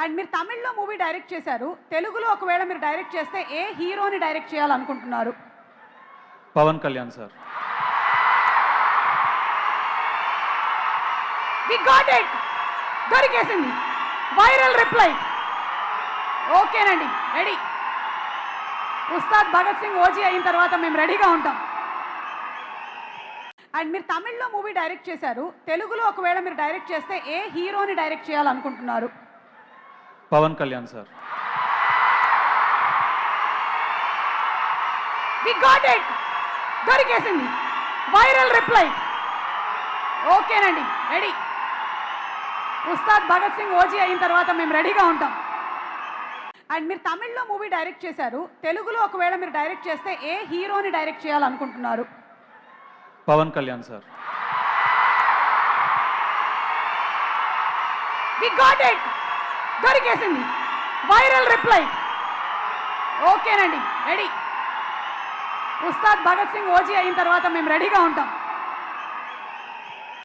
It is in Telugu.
అండ్ మీరు తమిళ్లో మూవీ డైరెక్ట్ చేశారు. తెలుగులో ఒకవేళ మీరు డైరెక్ట్ చేస్తే ఏ హీరోని డైరెక్ట్ చేయాలనుకుంటున్నారు? Pawan Kalyan sir. We got it. దొరికేసింది. Viral reply. ఓకేనండి, రెడీ. ఉస్తాద్ భగత్ సింగ్ ఓజీ అయిన తర్వాత మేము రెడీగా ఉంటాం. అండ్ మీరు తమిళ్లో మూవీ డైరెక్ట్ చేశారు. తెలుగులో ఒకవేళ మీరు డైరెక్ట్ చేస్తే ఏ హీరోని డైరెక్ట్ చేయాలనుకుంటున్నారు? Pawan Kalyan sir. We got it. దొరికేసింది. Viral reply. ఓకేనండి, రెడీ. ఉస్తాద్ భగత్ సింగ్ ఓజీ అయిన తర్వాత మేము రెడీగా ఉంటాం. అండ్ మీరు తమిళ్లో మూవీ డైరెక్ట్ చేశారు. తెలుగులో ఒకవేళ మీరు డైరెక్ట్ చేస్తే ఏ హీరోని డైరెక్ట్ చేయాలనుకుంటున్నారు? Pawan Kalyan sir. We got it. దొరికేసింది. Viral reply. ఓకేనండి, రెడీ. ఉస్తాద్ భగత్ సింగ్ ఓజీ అయిన తర్వాత మేము రెడీగా ఉంటాం.